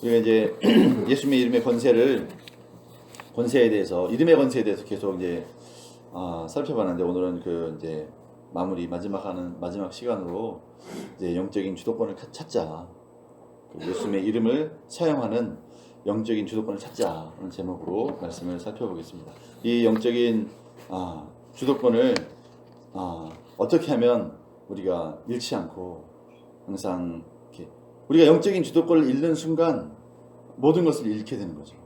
우리가 이제 예수님의 이름의 권세에 대해서, 이름의 권세에 대해서 계속 이제 살펴봤는데, 오늘은 그 이제 마무리 마지막 시간으로 이제 영적인 주도권을 찾자. 예수님의 이름을 사용하는 영적인 주도권을 찾자는 제목으로 말씀을 살펴보겠습니다. 이 영적인 주도권을 어떻게 하면 우리가 잃지 않고 항상 이렇게 우리가 영적인 주도권을 잃는 순간 모든 것을 잃게 되는 거죠.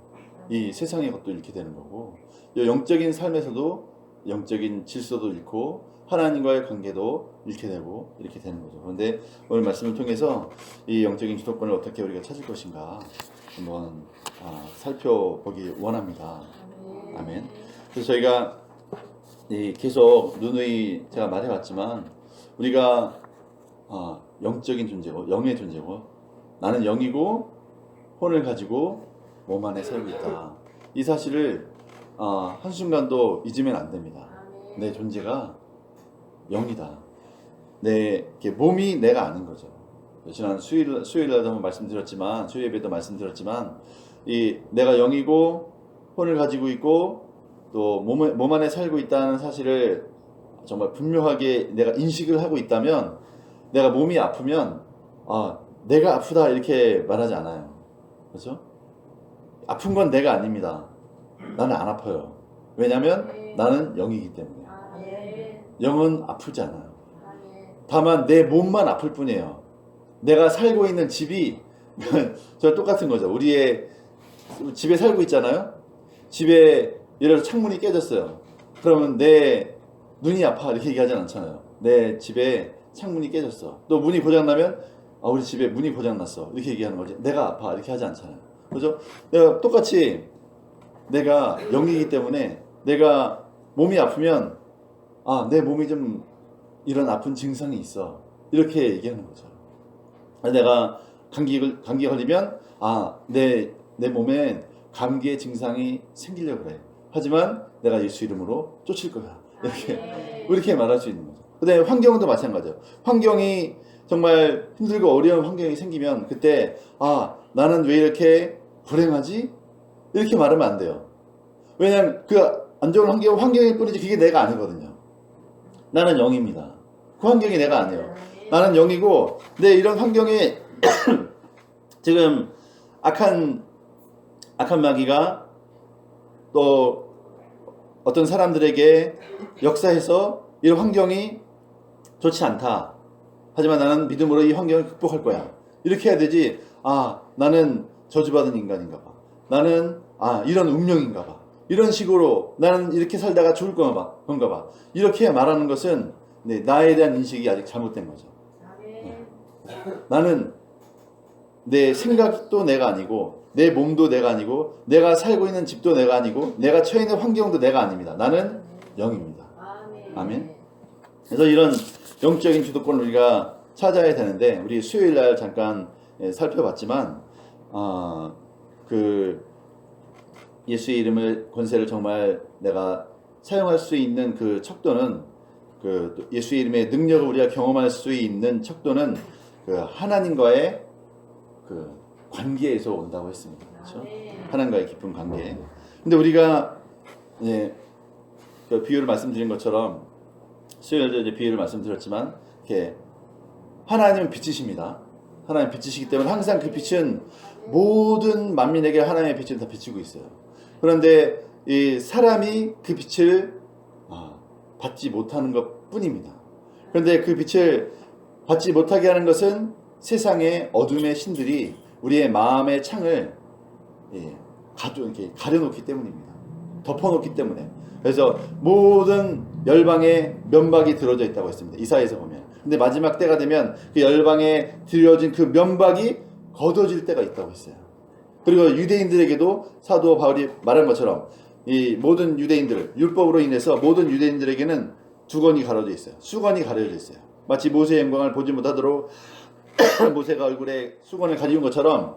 이 세상의 것도 잃게 되는 거고, 영적인 삶에서도 영적인 질서도 잃고 하나님과의 관계도 잃게 되고 이렇게 되는 거죠. 그런데 오늘 말씀을 통해서 이 영적인 주도권을 어떻게 우리가 찾을 것인가 한번 살펴보기 원합니다. 아멘. 그래서 저희가 계속 누누이 제가 말해왔지만, 우리가 영적인 존재고 영의 존재고, 나는 영이고 혼을 가지고 몸 안에 살고 있다. 이 사실을 한순간도 잊으면 안 됩니다. 내 존재가 영이다. 내 몸이 내가 아는 거죠. 지난 수요일날도 한번 말씀드렸지만, 수요 예배도 말씀드렸지만, 내가 영이고 혼을 가지고 있고 또 몸 안에 살고 있다는 사실을 정말 분명하게 내가 인식을 하고 있다면, 내가 몸이 아프면 내가 아프다 이렇게 말하지 않아요. 그렇죠? 아픈 건 내가 아닙니다. 나는 안 아파요. 왜냐하면 나는 영이기 때문에. 영은 아프지 않아요. 다만 내 몸만 아플 뿐이에요. 내가 살고 있는 집이 저 똑같은 거죠. 우리의 집에 살고 있잖아요. 집에 예를 들어 창문이 깨졌어요. 그러면 내 눈이 아파 이렇게 얘기하지 않잖아요. 내 집에 창문이 깨졌어. 또 문이 고장나면 우리 집에 문이 고장났어 이렇게 얘기하는 거지. 내가 아파 이렇게 하지 않잖아요. 그죠? 내가 똑같이 내가 영이기 때문에 내가 몸이 아프면 내 몸이 좀 이런 아픈 증상이 있어 이렇게 얘기하는 거죠. 내가 감기 걸리면 내 몸에 감기의 증상이 생기려고 그래. 하지만 내가 예수 이름으로 쫓을 거야. 이렇게 말할 수 있는 거죠. 그다음에 환경도 마찬가지예요. 환경이 정말 힘들고 어려운 환경이 생기면 그때 나는 왜 이렇게 불행하지? 이렇게 말하면 안 돼요. 왜냐하면 그 안 좋은 환경일 뿐이지 그게 내가 아니거든요. 나는 영입니다. 그 환경이 내가 아니에요. 나는 영이고 내 이런 환경에 지금 악한 마귀가 또 어떤 사람들에게 역사해서 이런 환경이 좋지 않다. 하지만 나는 믿음으로 이 환경을 극복할 거야. 이렇게 해야 되지. 나는 저주받은 인간인가 봐. 나는 이런 운명인가 봐. 이런 식으로 나는 이렇게 살다가 죽을 건가 봐. 이렇게 말하는 것은 나에 대한 인식이 아직 잘못된 거죠. 나는 내 생각도 내가 아니고 내 몸도 내가 아니고 내가 살고 있는 집도 내가 아니고 내가 처해 있는 환경도 내가 아닙니다. 나는 영입니다. 아멘. 그래서 이런 영적인 주도권을 우리가 찾아야 되는데, 우리 수요일날 잠깐 살펴봤지만 그 예수의 이름을 권세를 정말 내가 사용할 수 있는 그 척도는, 그 예수의 이름의 능력을 우리가 경험할 수 있는 척도는 그 하나님과의 그 관계에서 온다고 했습니다. 그렇죠? 하나님과의 깊은 관계. 근데 우리가 그 비유를 말씀드린 것처럼, 수요일도 이제 비유를 말씀드렸지만, 이렇게 하나님은 빛이십니다. 하나님 빛이시기 때문에 항상 그 빛은 모든 만민에게 하나님의 빛을 다 비추고 있어요. 그런데 이 사람이 그 빛을 받지 못하는 것 뿐입니다. 그런데 그 빛을 받지 못하게 하는 것은 세상의 어둠의 신들이 우리의 마음의 창을 이렇게 가려놓기 때문입니다. 덮어놓기 때문에. 그래서 모든 열방에 면박이 들어져 있다고 했습니다. 이사야에서 보면. 근데 마지막 때가 되면 그 열방에 들여진 그 면박이 걷어질 때가 있다고 했어요. 그리고 유대인들에게도 사도 바울이 말한 것처럼 이 모든 유대인들, 율법으로 인해서 모든 유대인들에게는 두건이 가려져 있어요. 수건이 가려져 있어요. 마치 모세의 영광을 보지 못하도록 모세가 얼굴에 수건을 가지운 것처럼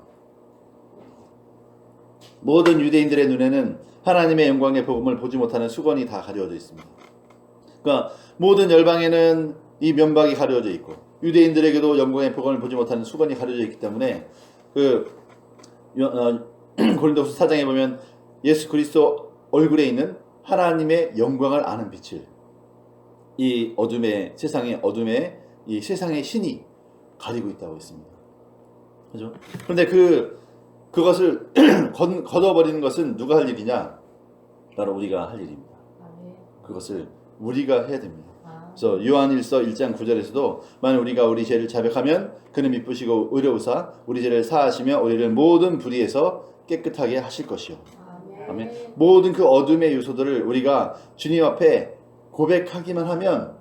모든 유대인들의 눈에는 하나님의 영광의 복음을 보지 못하는 수건이 다 가려져 있습니다. 그러니까 모든 열방에는 이 면박이 가려져 있고 유대인들에게도 영광의 복음을 보지 못하는 수건이 가려져 있기 때문에 그 고린도후서 4장에 보면 예수 그리스도 얼굴에 있는 하나님의 영광을 아는 빛을 이 어둠의 세상의 어둠에 이 세상의 신이 가리고 있다고 했습니다. 그죠? 그런데 그것을 걷어버리는 것은 누가 할 일이냐? 바로 우리가 할 일입니다. 그것을 우리가 해야 됩니다. 그래서 요한일서 1장 9절에서도 만일 우리가 우리 죄를 자백하면 그는 미쁘시고 의로우사 우리 죄를 사하시며 우리를 모든 불의에서 깨끗하게 하실 것이요. 아멘. 모든 그 어둠의 요소들을 우리가 주님 앞에 고백하기만 하면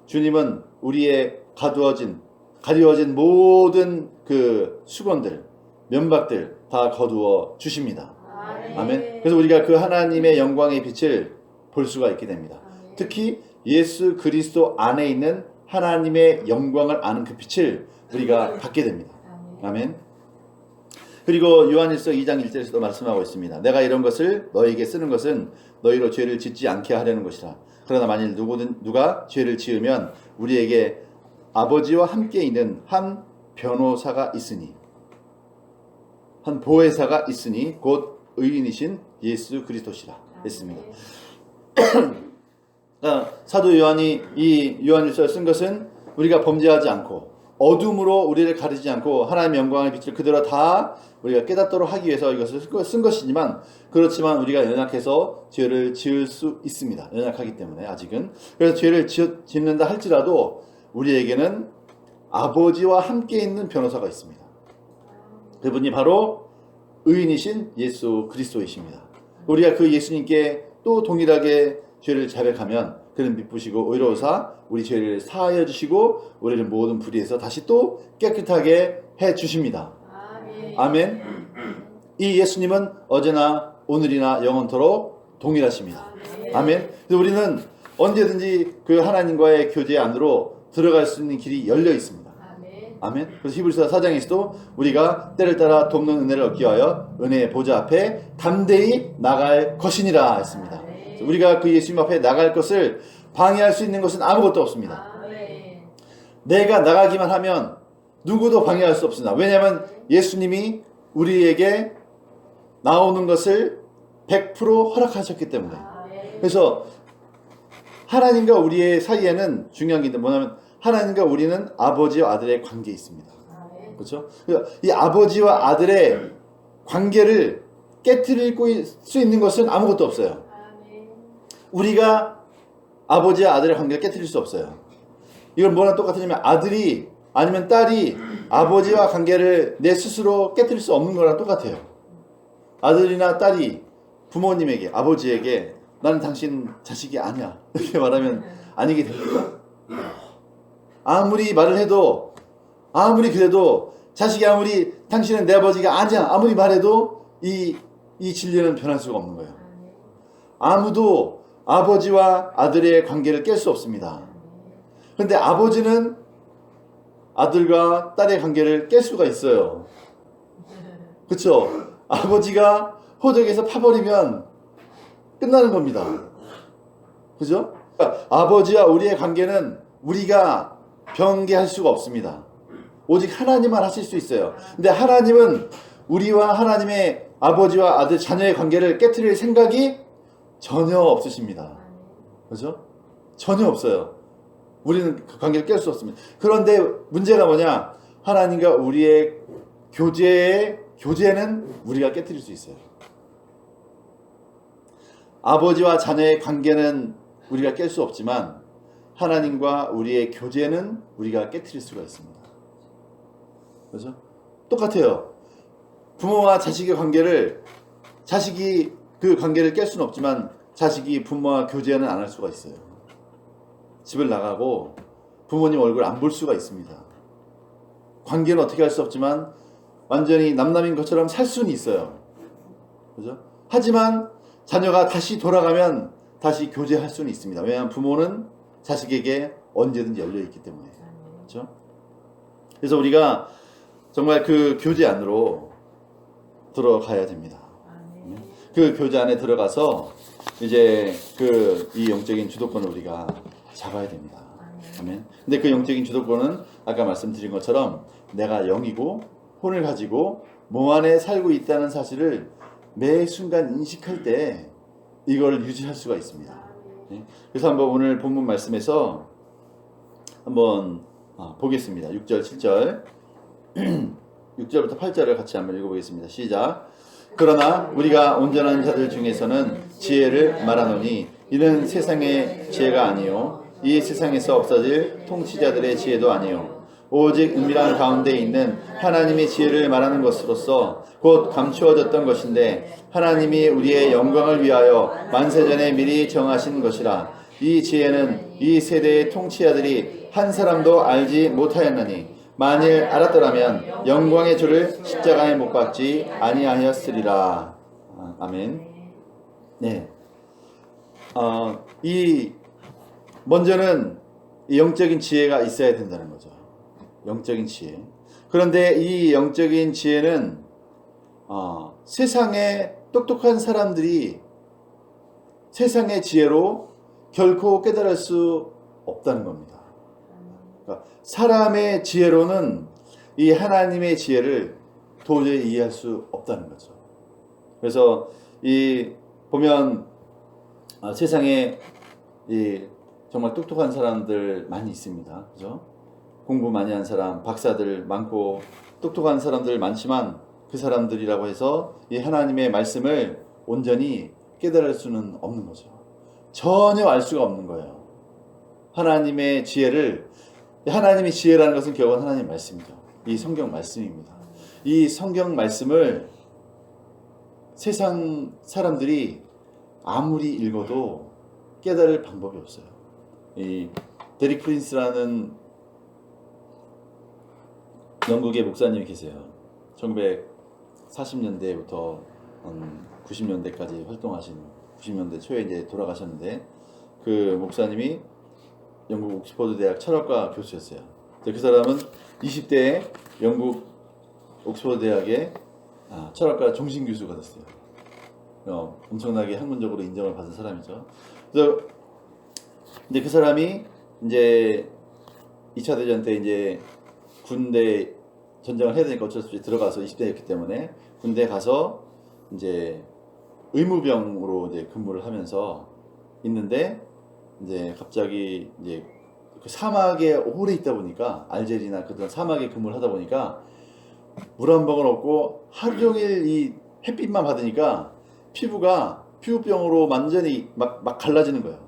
주님은 우리의 가리워진 모든 그 수건들, 면박들 다 거두어 주십니다. 아멘. 그래서 우리가 그 하나님의 영광의 빛을 볼 수가 있게 됩니다. 특히 예수 그리스도 안에 있는 하나님의 영광을 아는 그 빛을 우리가 받게 됩니다. 아멘. 그리고 요한일서 2장 1절에서도 말씀하고 있습니다. 내가 이런 것을 너희에게 쓰는 것은 너희로 죄를 짓지 않게 하려는 것이라. 그러나 만일 누가 죄를 지으면 우리에게 아버지와 함께 있는 한 변호사가 있으니, 한 보혜사가 있으니 곧 의인이신 예수 그리스도시라 했습니다. 사도 요한이 이 요한일서를 쓴 것은 우리가 범죄하지 않고 어둠으로 우리를 가리지 않고 하나님의 영광의 빛을 그대로 다 우리가 깨닫도록 하기 위해서 이것을 쓴 것이지만, 그렇지만 우리가 연약해서 죄를 지을 수 있습니다. 연약하기 때문에 아직은. 그래서 죄를 짓는다 할지라도 우리에게는 아버지와 함께 있는 변호사가 있습니다. 그분이 바로 의인이신 예수 그리스도이십니다. 우리가 그 예수님께 또 동일하게 죄를 자백하면 그는 미쁘시고 의로우사 우리 죄를 사하여 주시고 우리를 모든 불의에서 다시 또 깨끗하게 해 주십니다. 아멘. 이 예수님은 어제나 오늘이나 영원토록 동일하십니다. 아멘. 그래서 우리는 언제든지 그 하나님과의 교제 안으로 들어갈 수 있는 길이 열려 있습니다. 아멘. 그래서 히브리서 4장에서도 우리가 때를 따라 돕는 은혜를 얻기 위하여 은혜의 보좌 앞에 담대히 나갈 것이니라 했습니다. 우리가 그 예수님 앞에 나갈 것을 방해할 수 있는 것은 아무것도 없습니다. 내가 나가기만 하면 누구도 방해할 수 없습니다. 왜냐하면 예수님이 우리에게 나오는 것을 100% 허락하셨기 때문에. 그래서 하나님과 우리의 사이에는 중요한 게 있는데 뭐냐면 하나님과 우리는 아버지와 아들의 관계에 있습니다. 그렇죠? 이 아버지와 아들의 관계를 깨트릴 수 있는 것은 아무것도 없어요. 우리가 아버지와 아들의 관계를 깨트릴 수 없어요. 이건 뭐랑 똑같으냐면 아들이 아니면 딸이 아버지와 관계를 내 스스로 깨트릴 수 없는 거랑 똑같아요. 아들이나 딸이 부모님에게, 아버지에게 나는 당신 자식이 아니야 이렇게 말하면 아니게 됩니까? 아무리 말을 해도, 아무리 그래도, 자식이 아무리 당신은 내 아버지가 아니야 아무리 말해도 이 진리는 변할 수가 없는 거예요. 아무도 아버지와 아들의 관계를 깰 수 없습니다. 그런데 아버지는 아들과 딸의 관계를 깰 수가 있어요. 그렇죠? 아버지가 호적에서 파버리면 끝나는 겁니다. 그죠? 아버지와 우리의 관계는 우리가 변개할 수가 없습니다. 오직 하나님만 하실 수 있어요. 근데 하나님은 우리와 하나님의 아버지와 아들, 자녀의 관계를 깨트릴 생각이 전혀 없으십니다. 그죠? 전혀 없어요. 우리는 그 관계를 깰 수 없습니다. 그런데 문제가 뭐냐? 하나님과 우리의 교제는 우리가 깨트릴 수 있어요. 아버지와 자녀의 관계는 우리가 깰 수 없지만 하나님과 우리의 교제는 우리가 깨트릴 수가 있습니다. 그렇죠? 똑같아요. 부모와 자식의 관계를, 자식이 그 관계를 깰 수는 없지만 자식이 부모와 교제는 안 할 수가 있어요. 집을 나가고 부모님 얼굴 안 볼 수가 있습니다. 관계는 어떻게 할 수 없지만 완전히 남남인 것처럼 살 수는 있어요. 그죠? 하지만 자녀가 다시 돌아가면 다시 교제할 수는 있습니다. 왜냐하면 부모는 자식에게 언제든지 열려있기 때문에. 그렇죠? 그래서 우리가 정말 그 교제 안으로 들어가야 됩니다. 그 교제 안에 들어가서 이제 이 영적인 주도권을 우리가 잡아야 됩니다. 아멘. 근데 그 영적인 주도권은 아까 말씀드린 것처럼 내가 영이고 혼을 가지고 몸 안에 살고 있다는 사실을 매 순간 인식할 때 이걸 유지할 수가 있습니다. 그래서 한번 오늘 본문 말씀에서 한번 보겠습니다. 6절, 7절 6절부터 8절을 같이 한번 읽어보겠습니다. 시작. 그러나 우리가 온전한 자들 중에서는 지혜를 말하노니 이는 세상의 지혜가 아니요 이 세상에서 없어질 통치자들의 지혜도 아니요 오직 은밀한 가운데 있는 하나님의 지혜를 말하는 것으로서 곧 감추어졌던 것인데 하나님이 우리의 영광을 위하여 만세전에 미리 정하신 것이라. 이 지혜는 이 세대의 통치자들이 한 사람도 알지 못하였나니 만일 알았더라면 영광의 주를 십자가에 못 박지 아니하였으리라. 아멘. 네. 먼저는 이 영적인 지혜가 있어야 된다는 거죠. 영적인 지혜. 그런데 이 영적인 지혜는 세상에 똑똑한 사람들이 세상의 지혜로 결코 깨달을 수 없다는 겁니다. 그러니까 사람의 지혜로는 이 하나님의 지혜를 도저히 이해할 수 없다는 거죠. 그래서 보면 세상에 정말 똑똑한 사람들 많이 있습니다. 그죠? 공부 많이 한 사람, 박사들 많고 똑똑한 사람들 많지만 그 사람들이라고 해서 이 하나님의 말씀을 온전히 깨달을 수는 없는 거죠. 전혀 알 수가 없는 거예요. 하나님의 지혜라는 것은 결국은 하나님의 말씀이죠. 이 성경 말씀입니다. 이 성경 말씀을 세상 사람들이 아무리 읽어도 깨달을 방법이 없어요. 이 데릭 프린스라는 영국의 목사님이 계세요. 1940년대부터 90년대까지 활동하신 90년대 초에 이제 돌아가셨는데 그 목사님이 영국 옥스퍼드 대학 철학과 교수였어요. 그 사람은 20대에 영국 옥스퍼드 대학의 철학과 종신 교수가 됐어요. 엄청나게 학문적으로 인정을 받은 사람이죠. 그래서 이제 그 사람이 이제 2차 대전 때 이제 군대 전쟁을 해야 되니까 어쩔 수 없이 들어가서 20대였기 때문에 군대 가서 이제 의무병으로 이제 근무를 하면서 있는데 이제 갑자기 이제 그 사막에 오래 있다 보니까 알제리나 그런 사막에 근무를 하다 보니까 물 한 방울 없고 하루 종일 이 햇빛만 받으니까 피부병으로 완전히 막 갈라지는 거예요.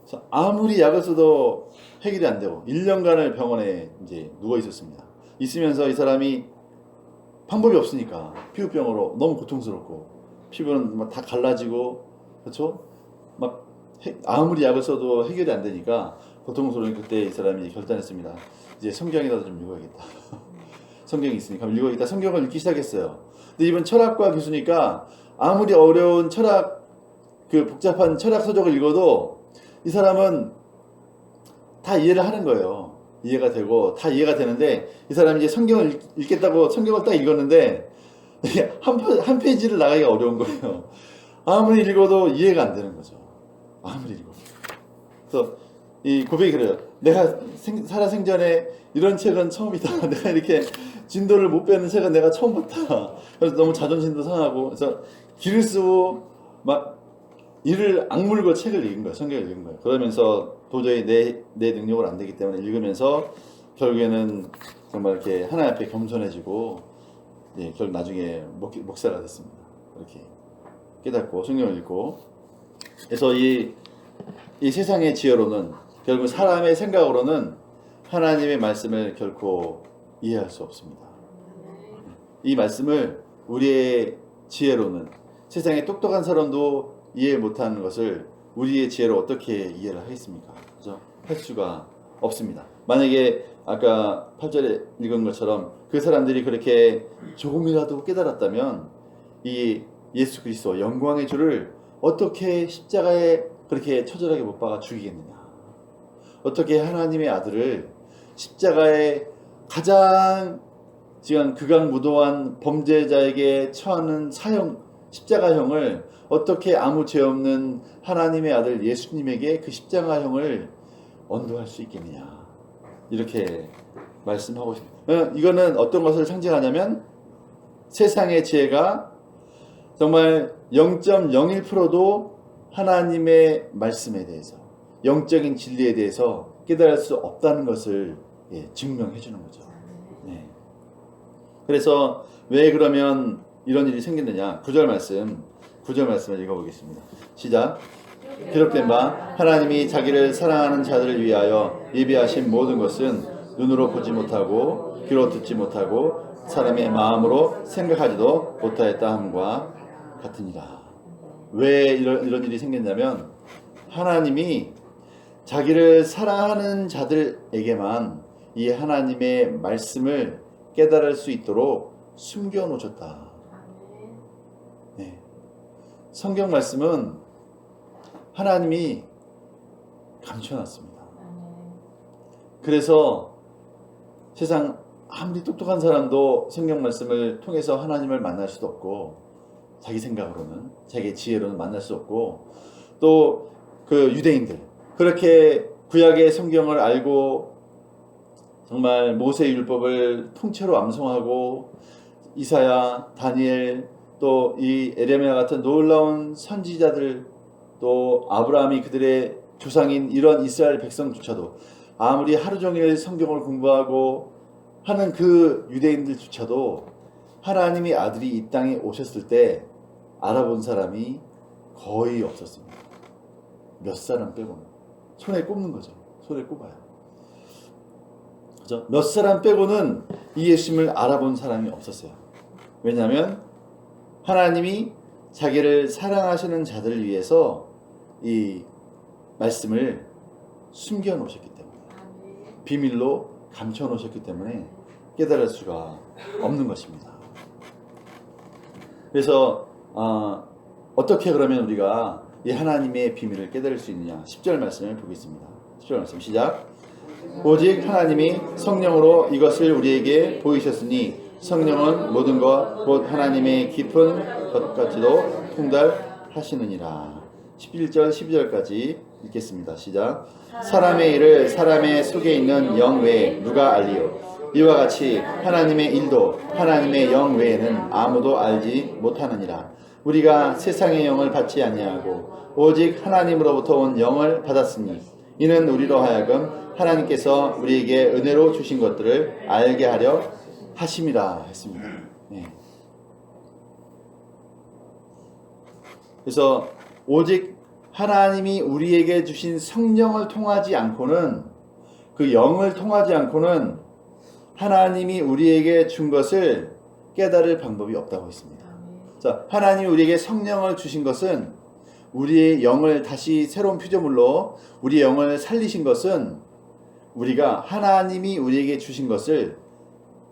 그래서 아무리 약을 써도 해결이 안 되고 1년간을 병원에 이제 누워 있었습니다. 있으면서 이 사람이 방법이 없으니까 피부병으로 너무 고통스럽고 피부는 막 다 갈라지고 그렇죠? 막 아무리 약을 써도 해결이 안 되니까 고통스러운 그때 이 사람이 결단했습니다. 이제 성경이라도 좀 읽어야겠다. 성경이 있으니까 읽어야겠다. 성경을 읽기 시작했어요. 근데 이번 철학과 교수니까 아무리 어려운 복잡한 철학 서적을 읽어도 이 사람은 다 이해를 하는 거예요. 이해가 되고 다 이해가 되는데 이 사람이 이제 성경을 읽겠다고 성경을 딱 읽었는데 한 페이지를 나가기가 어려운 거예요. 아무리 읽어도 이해가 안 되는 거죠. 아무리 읽어도. 그래서 이 고백이 그래요. 내가 살아생전에 이런 책은 처음이다. 내가 이렇게 진도를 못 빼는 책은 내가 처음 봤다. 그래서 너무 자존심도 상하고 그래서 길을 쓰고 막 이를 악물고 책을 읽은 거예요. 성경을 읽은 거예요. 그러면서 도저히 내 능력을 안 되기 때문에 읽으면서 결국에는 정말 이렇게 하나님 앞에 겸손해지고 결국 나중에 목사가 됐습니다. 이렇게 깨닫고 성경을 읽고 그래서 이 세상의 지혜로는 결국 사람의 생각으로는 하나님의 말씀을 결코 이해할 수 없습니다. 이 말씀을 우리의 지혜로는 세상에 똑똑한 사람도 이해 못하는 것을 우리의 지혜로 어떻게 이해를 하겠습니까? 그죠? 할 수가 없습니다. 만약에 아까 8절에 읽은 것처럼 그 사람들이 그렇게 조금이라도 깨달았다면 이 예수 그리스도 영광의 주를 어떻게 십자가에 그렇게 처절하게 못 박아 죽이겠느냐? 어떻게 하나님의 아들을 십자가에 가장 지금 극악무도한 범죄자에게 처하는 십자가형을 어떻게 아무 죄 없는 하나님의 아들 예수님에게 그 십자가형을 언도할 수 있겠느냐 이렇게 말씀하고 싶습니다. 이거는 어떤 것을 상징하냐면 세상의 지혜가 정말 0.01%도 하나님의 말씀에 대해서, 영적인 진리에 대해서 깨달을 수 없다는 것을 증명해 주는 거죠. 네. 그래서 왜 그러면 이런 일이 생겼느냐? 9절 말씀을 읽어보겠습니다. 시작. 기록된 바 하나님이 자기를 사랑하는 자들을 위하여 예비하신 모든 것은 눈으로 보지 못하고 귀로 듣지 못하고 사람의 마음으로 생각하지도 못하였다 함과 같으니라. 왜 이런 일이 생겼냐면 하나님이 자기를 사랑하는 자들에게만 이 하나님의 말씀을 깨달을 수 있도록 숨겨놓으셨다. 네. 성경 말씀은 하나님이 감춰놨습니다. 그래서 세상 아무리 똑똑한 사람도 성경 말씀을 통해서 하나님을 만날 수도 없고, 자기 생각으로는, 자기 지혜로는 만날 수 없고, 또 그 유대인들 그렇게 구약의 성경을 알고 정말 모세의 율법을 통째로 암송하고 이사야, 다니엘, 또 이 에레미야 같은 놀라운 선지자들, 또 아브라함이 그들의 조상인 이런 이스라엘 백성조차도 아무리 하루 종일 성경을 공부하고 하는 그 유대인들조차도 하나님의 아들이 이 땅에 오셨을 때 알아본 사람이 거의 없었습니다. 몇 사람 빼고는. 손에 꼽는 거죠. 손에 꼽아요. 그죠? 몇 사람 빼고는 이 예수님을 알아본 사람이 없었어요. 왜냐하면 하나님이 자기를 사랑하시는 자들을 위해서 이 말씀을 숨겨 놓으셨기 때문에, 비밀로 감춰 놓으셨기 때문에 깨달을 수가 없는 것입니다. 그래서 어떻게 그러면 우리가 이 하나님의 비밀을 깨달을 수 있느냐? 10절 말씀을 보겠습니다. 10절 말씀 시작. 오직 하나님이 성령으로 이것을 우리에게 보이셨으니 성령은 모든 것 곧 하나님의 깊은 것까지도 통달하시느니라. 11절 12절까지 읽겠습니다. 시작. 사람의 일을 사람의 속에 있는 영 외에 누가 알리요? 이와 같이 하나님의 일도 하나님의 영 외에는 아무도 알지 못하느니라. 우리가 세상의 영을 받지 아니하고 오직 하나님으로부터 온 영을 받았으니 이는 우리로 하여금 하나님께서 우리에게 은혜로 주신 것들을 알게 하려 하심이라 했습니다. 네. 그래서 오직 하나님이 우리에게 주신 성령을 통하지 않고는, 그 영을 통하지 않고는 하나님이 우리에게 준 것을 깨달을 방법이 없다고 했습니다. 자, 하나님이 우리에게 성령을 주신 것은, 우리의 영을 다시 새로운 피조물로 우리의 영을 살리신 것은, 우리가 하나님이 우리에게 주신 것을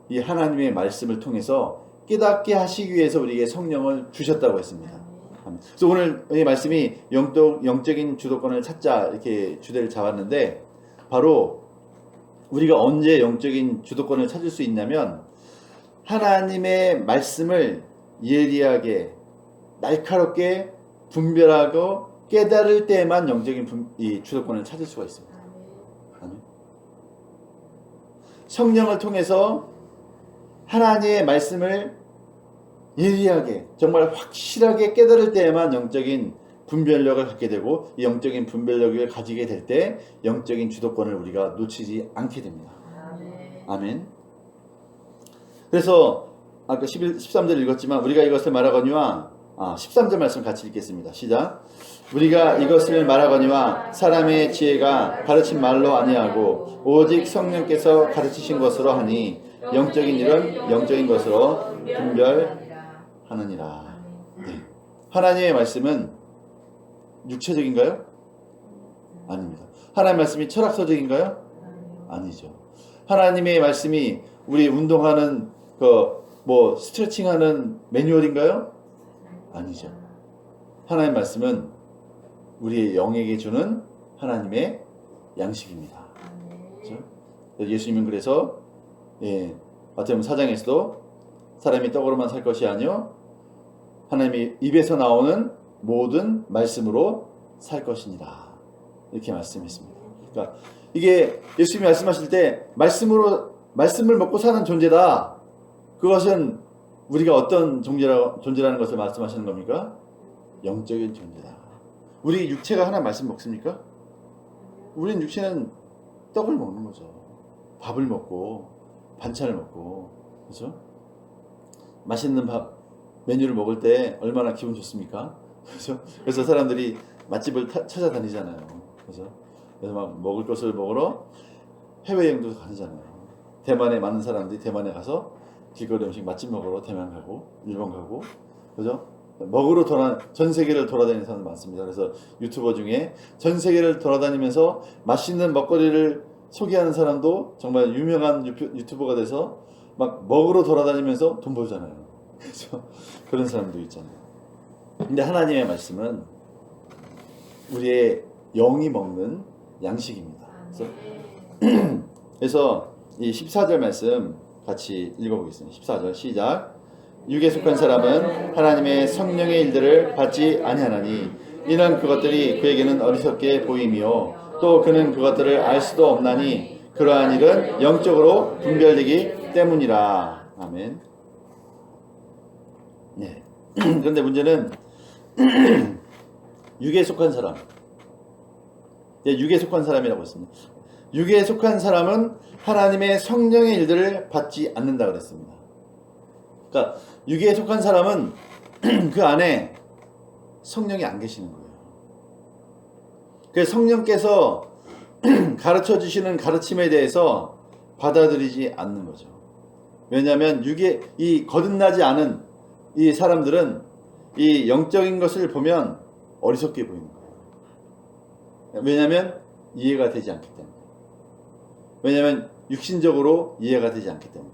이 하나님의 말씀을 통해서 깨닫게 하시기 위해서 우리에게 성령을 주셨다고 했습니다. 그래서 오늘 이 말씀이 영적인 주도권을 찾자, 이렇게 주제를 잡았는데, 바로 우리가 언제 영적인 주도권을 찾을 수 있냐면 하나님의 말씀을 예리하게 날카롭게 분별하고 깨달을 때만 영적인 이 주도권을 찾을 수가 있습니다. 아멘. 성령을 통해서 하나님의 말씀을 예리하게 정말 확실하게 깨달을 때에만 영적인 분별력을 갖게 되고, 이 영적인 분별력을 가지게 될 때 영적인 주도권을 우리가 놓치지 않게 됩니다. 아멘. 그래서 아까 13절 읽었지만 우리가 이것을 말하거니와 13절 말씀 같이 읽겠습니다. 시작. 우리가 이것을 말하거니와 사람의 지혜가 가르친 말로 아니하고 오직 성령께서 가르치신 것으로 하니 영적인 일은 영적인 것으로 분별하느니라. 네. 하나님의 말씀은 육체적인가요? 아닙니다. 하나님의 말씀이 철학서적인가요? 아니죠. 하나님의 말씀이 우리 운동하는 스트레칭하는 매뉴얼인가요? 아니죠. 하나님의 말씀은 우리의 영에게 주는 하나님의 양식입니다. 그렇죠? 예수님은 그래서 마태복음 4장에서도 사람이 떡으로만 살 것이 아니요 하나님의 입에서 나오는 모든 말씀으로 살 것이니라, 이렇게 말씀했습니다. 그러니까 이게 예수님이 말씀하실 때 말씀을 먹고 사는 존재다, 그것은 우리가 어떤 존재라는 것을 말씀하시는 겁니까? 영적인 존재다. 우리 육체가 하나 말씀 먹습니까? 우린 육체는 떡을 먹는 거죠. 밥을 먹고 반찬을 먹고, 그렇죠? 맛있는 밥 메뉴를 먹을 때 얼마나 기분 좋습니까? 그렇죠? 그래서 사람들이 맛집을 찾아다니잖아요. 그렇죠? 그래서 막 먹을 것을 먹으러 해외여행도 가잖아요. 대만에 많은 사람들이 대만에 가서 길거리 음식 맛집 먹으러 대만 가고 일본 가고, 그죠? 먹으러 전 세계를 돌아다니는 사람 많습니다. 그래서 유튜버 중에 전 세계를 돌아다니면서 맛있는 먹거리를 소개하는 사람도 정말 유명한 유튜버가 돼서 막 먹으러 돌아다니면서 돈 벌잖아요. 그렇죠? 그런 사람도 있잖아요. 근데 하나님의 말씀은 우리의 영이 먹는 양식입니다. 그래서 이 14절 말씀 같이 읽어보겠습니다. 14절 시작. 육에 속한 사람은 하나님의 성령의 일들을 받지 아니하나니 이는 그것들이 그에게는 어리석게 보임이요 또 그는 그것들을 알 수도 없나니 그러한 일은 영적으로 분별되기 때문이라. 아멘. 네. 그런데 문제는 육에 속한 사람. 육에 속한 사람이라고 했습니다. 육에 속한 사람은 하나님의 성령의 일들을 받지 않는다 그랬습니다. 그러니까 육에 속한 사람은 그 안에 성령이 안 계시는 거예요. 그래서 성령께서 가르쳐 주시는 가르침에 대해서 받아들이지 않는 거죠. 왜냐하면 육에 이 거듭나지 않은 이 사람들은 이 영적인 것을 보면 어리석게 보이는 거예요. 왜냐하면 이해가 되지 않기 때문에. 왜냐하면 육신적으로 이해가 되지 않기 때문에.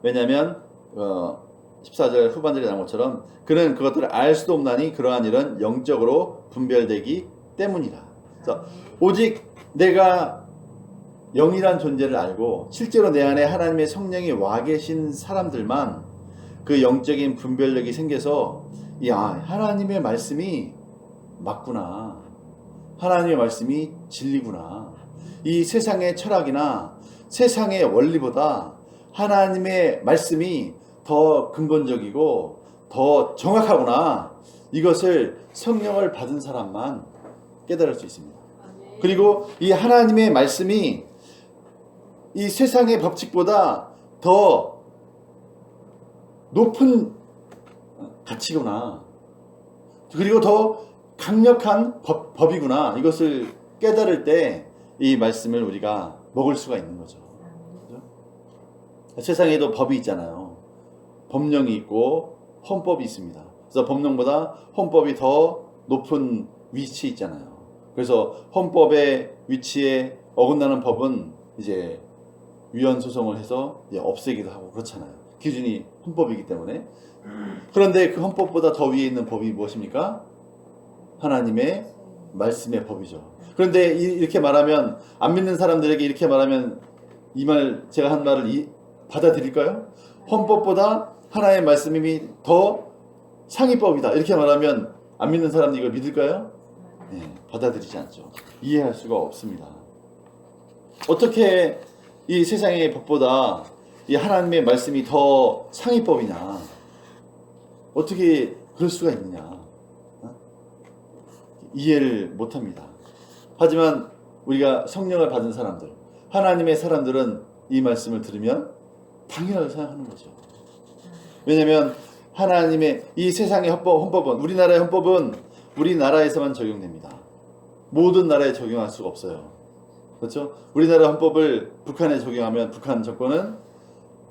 왜냐하면 14절 후반절에 나온 것처럼 그는 그것들을 알 수도 없나니 그러한 일은 영적으로 분별되기 때문이라. 그래서 오직 내가 영이란 존재를 알고 실제로 내 안에 하나님의 성령이 와 계신 사람들만 그 영적인 분별력이 생겨서 하나님의 말씀이 맞구나. 하나님의 말씀이 진리구나. 이 세상의 철학이나 세상의 원리보다 하나님의 말씀이 더 근본적이고 더 정확하구나. 이것을 성령을 받은 사람만 깨달을 수 있습니다. 그리고 이 하나님의 말씀이 이 세상의 법칙보다 더 높은 가치구나. 그리고 더 강력한 법이구나. 이것을 깨달을 때 이 말씀을 우리가 먹을 수가 있는 거죠. 그렇죠? 세상에도 법이 있잖아요. 법령이 있고 헌법이 있습니다. 그래서 법령보다 헌법이 더 높은 위치에 있잖아요. 그래서 헌법의 위치에 어긋나는 법은 이제 위헌 소송을 해서 이제 없애기도 하고 그렇잖아요. 기준이 헌법이기 때문에. 그런데 그 헌법보다 더 위에 있는 법이 무엇입니까? 하나님의 말씀의 법이죠. 그런데 이렇게 말하면, 안 믿는 사람들에게 이렇게 말하면 제가 한 말을 받아들일까요? 헌법보다 하나님의 말씀이 더 상위법이다. 이렇게 말하면 안 믿는 사람들이 이걸 믿을까요? 네, 받아들이지 않죠. 이해할 수가 없습니다. 어떻게 이 세상의 법보다 이 하나님의 말씀이 더 상위법이냐? 어떻게 그럴 수가 있느냐? 이해를 못합니다. 하지만 우리가 성령을 받은 사람들, 하나님의 사람들은 이 말씀을 들으면 당연하게 생각하는 거죠. 왜냐하면 하나님의 이 세상의 헌법은, 우리나라의 헌법은 우리나라에서만 적용됩니다. 모든 나라에 적용할 수가 없어요. 그렇죠? 우리나라 헌법을 북한에 적용하면 북한 정권은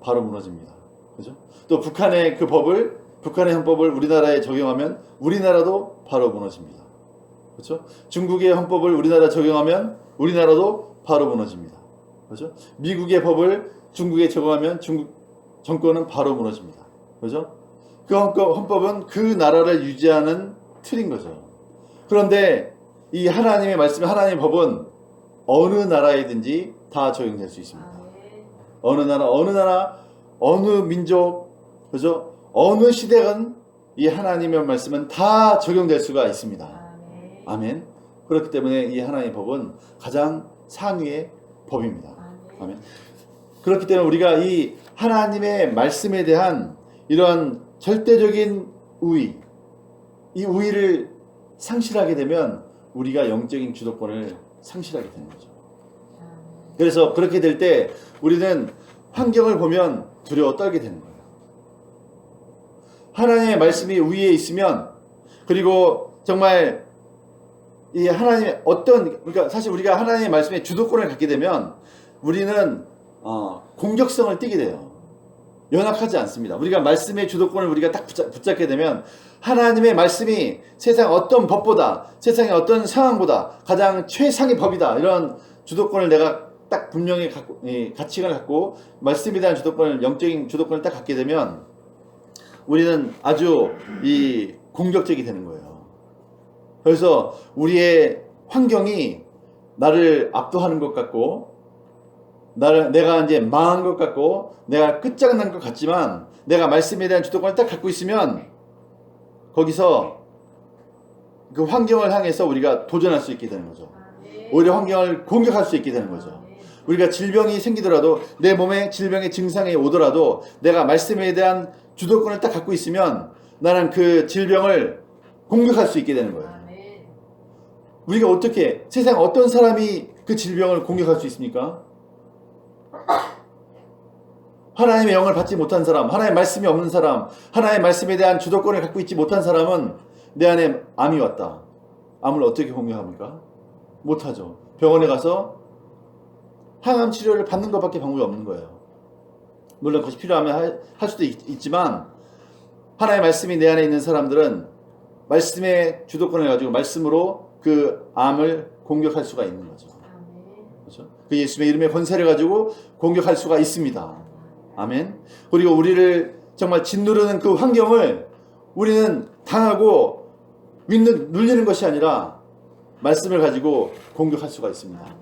바로 무너집니다. 그렇죠? 또 북한의 북한의 헌법을 우리나라에 적용하면 우리나라도 바로 무너집니다. 그렇죠? 중국의 헌법을 우리나라에 적용하면 우리나라도 바로 무너집니다. 그렇죠? 미국의 법을 중국에 적용하면 중국 정권은 바로 무너집니다. 그렇죠? 그 헌법은 그 나라를 유지하는 틀인 거죠. 그런데 이 하나님의 말씀, 하나님의 법은 어느 나라에든지 다 적용될 수 있습니다. 어느 나라, 어느 민족, 그죠? 어느 시대건 이 하나님의 말씀은 다 적용될 수가 있습니다. 아멘. 그렇기 때문에 이 하나님의 법은 가장 상위의 법입니다. 아멘. 그렇기 때문에 우리가 이 하나님의 말씀에 대한 이러한 절대적인 우위, 이 우위를 상실하게 되면 우리가 영적인 주도권을 상실하게 되는 거죠. 그래서 그렇게 될 때 우리는 환경을 보면 두려워 떨게 되는 거예요. 하나님의 말씀이 위에 있으면, 그리고 정말 이 하나님의 그러니까 사실 우리가 하나님의 말씀에 주도권을 갖게 되면 우리는 공격성을 띠게 돼요. 연약하지 않습니다. 우리가 말씀의 주도권을 우리가 딱 붙잡게 되면 하나님의 말씀이 세상 어떤 법보다, 세상의 어떤 상황보다 가장 최상의 법이다, 이런 주도권을 내가 딱 분명히 갖고, 가치관을 갖고 말씀에 대한 주도권을, 영적인 주도권을 딱 갖게 되면 우리는 아주 이 공격적이 되는 거예요. 그래서 우리의 환경이 나를 압도하는 것 같고, 내가 이제 망한 것 같고, 내가 끝장난 것 같지만, 내가 말씀에 대한 주도권을 딱 갖고 있으면 거기서 그 환경을 향해서 우리가 도전할 수 있게 되는 거죠. 오히려 환경을 공격할 수 있게 되는 거죠. 우리가 질병이 생기더라도, 내 몸에 질병의 증상이 오더라도 내가 말씀에 대한 주도권을 딱 갖고 있으면 나는 그 질병을 공격할 수 있게 되는 거예요. 우리가 어떻게, 세상 어떤 사람이 그 질병을 공격할 수 있습니까? 하나님의 영을 받지 못한 사람, 하나님의 말씀이 없는 사람, 하나님의 말씀에 대한 주도권을 갖고 있지 못한 사람은 내 안에 암이 왔다. 암을 어떻게 공격합니까? 못하죠. 병원에 가서 항암 치료를 받는 것밖에 방법이 없는 거예요. 물론 그것이 필요하면 할 수도 있지만, 하나님의 말씀이 내 안에 있는 사람들은 말씀의 주도권을 가지고 말씀으로 그 암을 공격할 수가 있는 거죠. 그렇죠? 그 예수님의 이름의 권세를 가지고 공격할 수가 있습니다. 아멘. 그리고 우리를 정말 짓누르는 그 환경을 우리는 당하고 눌리는 것이 아니라 말씀을 가지고 공격할 수가 있습니다.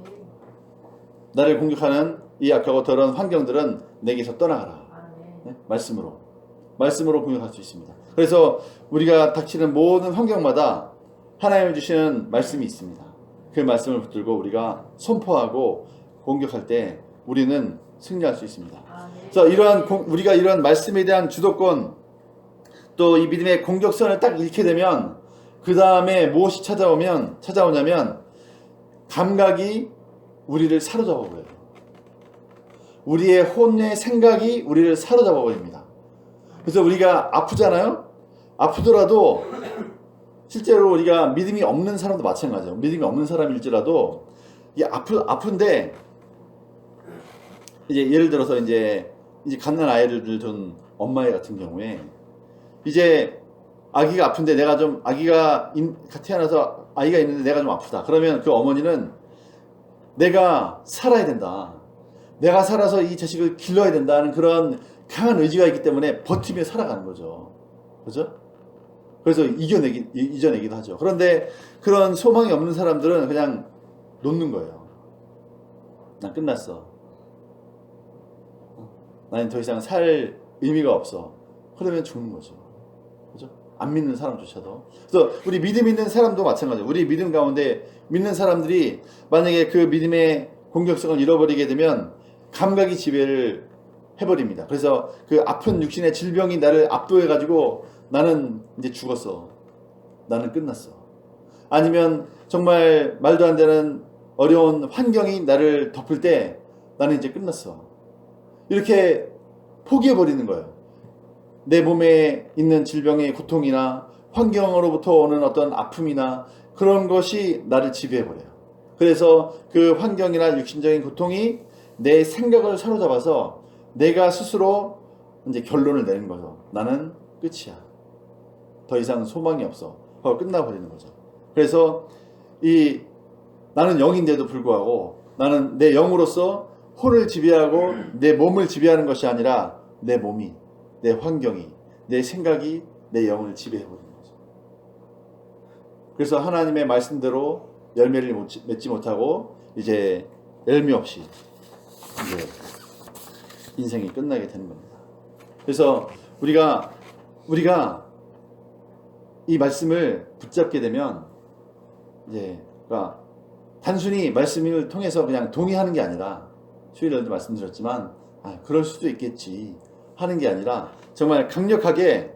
나를 공격하는 이 악하고 더러운 환경들은 내게서 떠나가라. 네? 말씀으로 공격할 수 있습니다. 그래서 우리가 닥치는 모든 환경마다 하나님이 주시는 말씀이 있습니다. 그 말씀을 붙들고 우리가 선포하고 공격할 때 우리는 승리할 수 있습니다. 그래서 우리가 이런 말씀에 대한 주도권, 또 이 믿음의 공격선을 딱 잃게 되면 그 다음에 무엇이 찾아오냐면 감각이 우리를 사로잡아 버려요. 우리의 혼의 생각이 우리를 사로잡아 버립니다. 그래서 우리가 아프잖아요. 아프더라도 실제로 우리가 믿음이 없는 사람도 마찬가지예요. 믿음이 없는 사람일지라도 이게 아픈데, 이제 예를 들어서 이제 갓난 아이를 둔 엄마 같은 경우에 이제 아기가 아픈데 아기가 태어나서 아이가 있는데 내가 좀 아프다. 그러면 그 어머니는 내가 살아야 된다. 내가 살아서 이 자식을 길러야 된다는 그런 강한 의지가 있기 때문에 버티며 살아가는 거죠. 그죠? 그래서 이겨내기도 하죠. 그런데 그런 소망이 없는 사람들은 그냥 놓는 거예요. 난 끝났어. 나는 더 이상 살 의미가 없어. 그러면 죽는 거죠. 그죠? 안 믿는 사람조차도. 그래서 우리 믿음 있는 사람도 마찬가지예요. 우리 믿음 가운데 믿는 사람들이 만약에 그 믿음의 공격성을 잃어버리게 되면 감각이 지배를 해버립니다. 그래서 그 아픈 육신의 질병이 나를 압도해가지고 나는 이제 죽었어. 나는 끝났어. 아니면 정말 말도 안 되는 어려운 환경이 나를 덮을 때 나는 이제 끝났어. 이렇게 포기해버리는 거예요. 내 몸에 있는 질병의 고통이나 환경으로부터 오는 어떤 아픔이나 그런 것이 나를 지배해버려요. 그래서 그 환경이나 육신적인 고통이 내 생각을 사로잡아서 내가 스스로 이제 결론을 내는 거죠. 나는 끝이야. 더 이상 소망이 없어. 하고 끝나버리는 거죠. 그래서 나는 영인데도 불구하고 나는 내 영으로서 혼을 지배하고 내 몸을 지배하는 것이 아니라 내 몸이, 내 환경이, 내 생각이 내 영을 지배해버리는 거죠. 그래서 하나님의 말씀대로 열매를 맺지 못하고 이제 열매 없이 이제 인생이 끝나게 되는 겁니다. 그래서 우리가 이 말씀을 붙잡게 되면 이제 단순히 말씀을 통해서 그냥 동의하는 게 아니라 수요일에도 말씀드렸지만 그럴 수도 있겠지 하는 게 아니라 정말 강력하게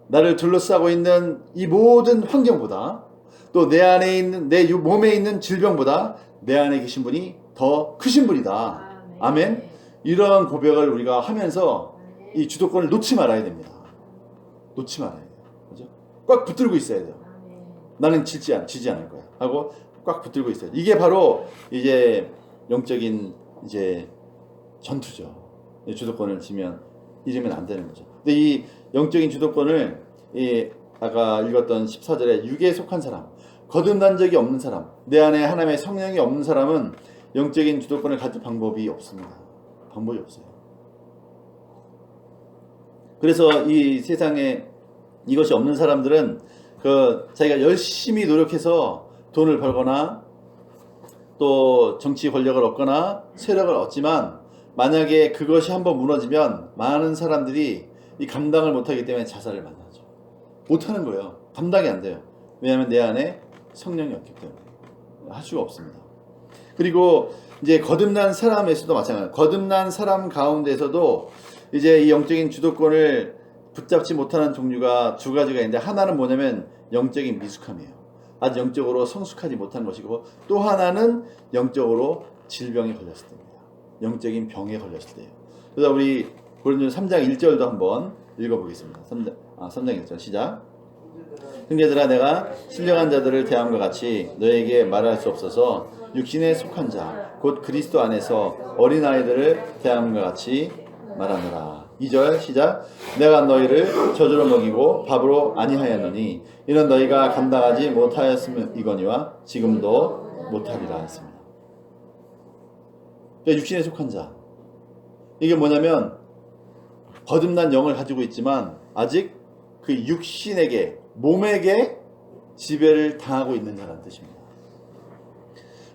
나를 둘러싸고 있는 이 모든 환경보다 또 내 안에 있는 내 몸에 있는 질병보다 내 안에 계신 분이 더 크신 분이다. 아멘. 이러한 고백을 우리가 하면서 이 주도권을 놓지 말아야 됩니다. 놓지 말아야 돼요. 그죠? 꽉 붙들고 있어야 돼요. 나는 지지 않을 거야 하고 꽉 붙들고 있어요. 이게 바로 이제 영적인 이제 전투죠. 주도권을 잃으면 안 되는 거죠. 근데 이 영적인 주도권을 아까 읽었던 14절에 육에 속한 사람, 거듭난 적이 없는 사람, 내 안에 하나님의 성령이 없는 사람은 영적인 주도권을 가질 방법이 없습니다. 방법이 없어요. 그래서 이 세상에 이것이 없는 사람들은 자기가 열심히 노력해서 돈을 벌거나 또 정치 권력을 얻거나 세력을 얻지만 만약에 그것이 한번 무너지면 많은 사람들이 이 감당을 못하기 때문에 자살을 만나죠. 못하는 거예요. 감당이 안 돼요. 왜냐하면 내 안에 성령이 없기 때문에 할 수가 없습니다. 그리고 이제 거듭난 사람에서도 마찬가지예요. 거듭난 사람 가운데서도 이제 이 영적인 주도권을 붙잡지 못하는 종류가 두 가지가 있는데, 하나는 뭐냐면 영적인 미숙함이에요. 아주 영적으로 성숙하지 못한 것이고, 또 하나는 영적으로 질병에 걸렸을 때입니다. 영적인 병에 걸렸을 때예요. 그래서 우리 고린도서 3장 1절도 한번 읽어보겠습니다. 3장 1절 시작. 형제들아, 내가 신령한 자들을 대함과 같이 너에게 말할 수 없어서 육신에 속한 자 곧 그리스도 안에서 어린아이들을 대함과 같이 말하노라. 2절 시작. 내가 너희를 젖으로 먹이고 밥으로 아니하였노니 이는 너희가 감당하지 못하였음이거니와 지금도 못하리라 했습니다. 그러니까 육신에 속한 자, 이게 뭐냐면 거듭난 영을 가지고 있지만 아직 그 육신에게, 몸에게 지배를 당하고 있는 자라는 뜻입니다.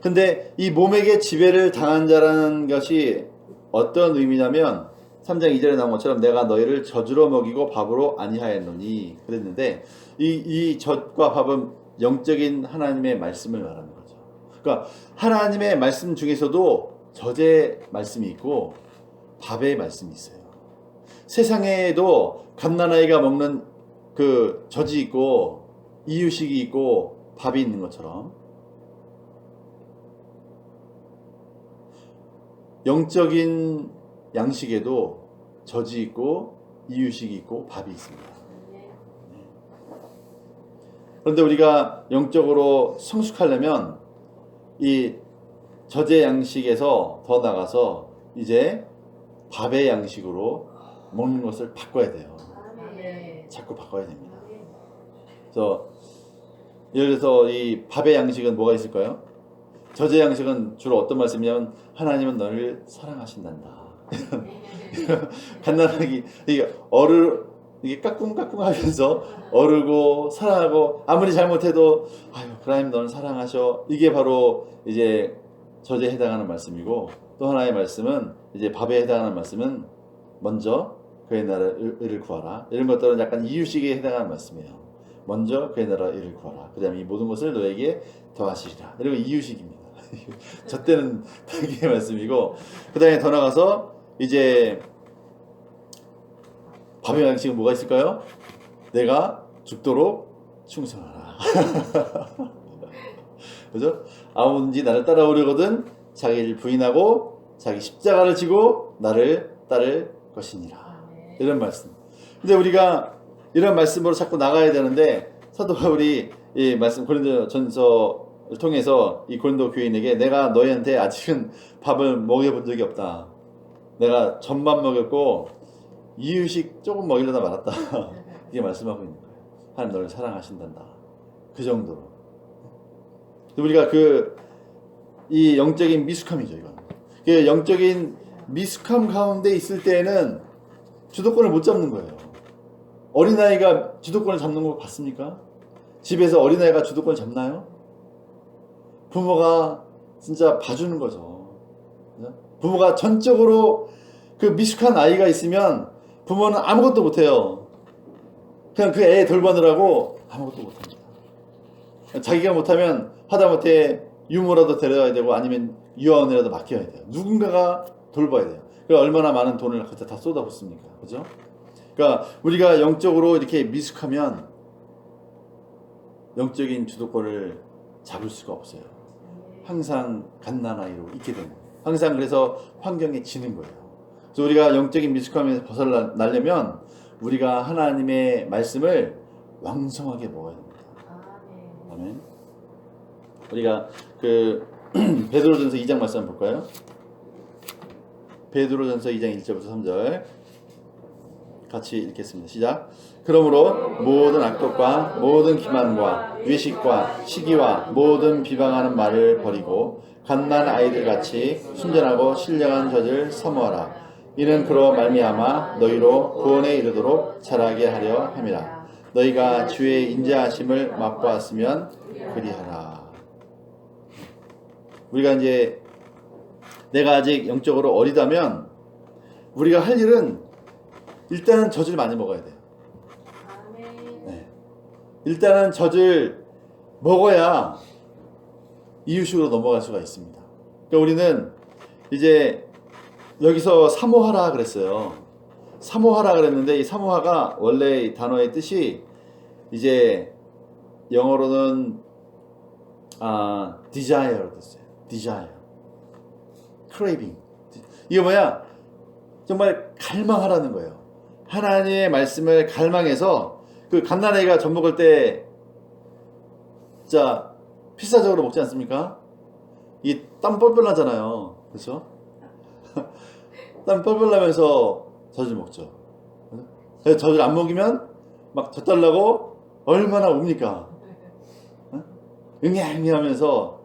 근데 이 몸에게 지배를 당한 자라는 것이 어떤 의미냐면 3장 2절에 나온 것처럼 내가 너희를 젖으로 먹이고 밥으로 아니하였노니 그랬는데, 이 젖과 밥은 영적인 하나님의 말씀을 말하는 거죠. 그러니까 하나님의 말씀 중에서도 젖의 말씀이 있고 밥의 말씀이 있어요. 세상에도 갓난아이가 먹는 그 젖이 있고 이유식이 있고 밥이 있는 것처럼 영적인 양식에도 젖이 있고 이유식이 있고 밥이 있습니다. 그런데 우리가 영적으로 성숙하려면 이 젖의 양식에서 더 나가서 이제 밥의 양식으로 먹는 것을 바꿔야 돼요. 자꾸 바꿔야 됩니다. 그래서 예를 들어서 이 밥의 양식은 뭐가 있을까요? 젖의 양식은 주로 어떤 말씀이냐면 하나님은 너를 사랑하신단다. 간단하게 이게 까꿍까꿍 하면서 어르고 사랑하고, 아무리 잘못해도 하나님 너를 사랑하셔. 이게 바로 이제 젖에 해당하는 말씀이고, 또 하나의 말씀은 이제 밥에 해당하는 말씀은 먼저 그의 나라 의를 구하라. 이런 것들은 약간 이유식에 해당하는 말씀이에요. 먼저 그의 나라 의를 구하라. 그 다음에 이 모든 것을 너에게 더하시리라. 이런 거 이유식입니다. 저 때는 단계의 말씀이고, 그 다음에 더 나가서 이제 밥의 양식은 뭐가 있을까요? 내가 죽도록 충성하라. 그죠? 아무든지 나를 따라오려거든 자기를 부인하고 자기 십자가를 지고 나를 따를 것이니라. 이런 말씀. 근데 우리가 이런 말씀으로 자꾸 나가야 되는데, 사도 바울이 이 말씀 고린도전서 통해서 이 고린도 교인에게 내가 너희한테 아직은 밥을 먹여본 적이 없다. 내가 젖만 먹였고 이유식 조금 먹이려다 말았다. 이게 말씀하고 있는 거예요. 하나님 너를 사랑하신단다. 그 정도로. 우리가 이 영적인 미숙함이죠, 이건. 그 영적인 미숙함 가운데 있을 때에는 주도권을 못 잡는 거예요. 어린아이가 주도권을 잡는 거 봤습니까? 집에서 어린아이가 주도권을 잡나요? 부모가 진짜 봐주는 거죠. 부모가 전적으로 그 미숙한 아이가 있으면 부모는 아무것도 못해요. 그냥 그 애 돌보느라고 아무것도 못합니다. 자기가 못하면 하다못해 유모라도 데려와야 되고 아니면 유아원이라도 맡겨야 돼요. 누군가가 돌봐야 돼요. 그러니까 얼마나 많은 돈을 갖다 다 쏟아붓습니까? 그죠? 그러니까 우리가 영적으로 이렇게 미숙하면 영적인 주도권을 잡을 수가 없어요. 항상 갓난아이로 있게 되는 거예요. 항상 그래서 환경에 지는 거예요. 그래서 우리가 영적인 미숙함에서 벗어나려면 우리가 하나님의 말씀을 왕성하게 먹어야 됩니다. 아멘. 우리가 그 베드로전서 2장 말씀 한번 볼까요? 베드로전서 2장 1절부터 3절 같이 읽겠습니다. 시작. 그러므로 모든 악독과 모든 기만과 외식과 시기와 모든 비방하는 말을 버리고 갓난 아이들 같이 순전하고 신령한 젖을 사모하라. 이는 그로 말미암아 너희로 구원에 이르도록 자라게 하려 함이라. 너희가 주의 인자하심을 맛보았으면 그리하라. 우리가 이제 내가 아직 영적으로 어리다면 우리가 할 일은 일단은 젖을 많이 먹어야 돼요. 네. 일단은 젖을 먹어야 이유식으로 넘어갈 수가 있습니다. 그러니까 우리는 이제 여기서 사모하라 그랬어요. 사모하라 그랬는데 이 사모하가 원래 이 단어의 뜻이 이제 영어로는 desire로 됐어요. desire, craving. 이게 뭐야? 정말 갈망하라는 거예요. 하나님의 말씀을 갈망해서 그 갓난아이가 젖 먹을 때 진짜 필사적으로 먹지 않습니까? 이 땀 뻘뻘 나잖아요. 그렇죠? 땀 뻘뻘 나면서 젖을 먹죠. 그래서 젖을 안 먹이면 막 젖 달라고 얼마나 웁니까? 응애 하면서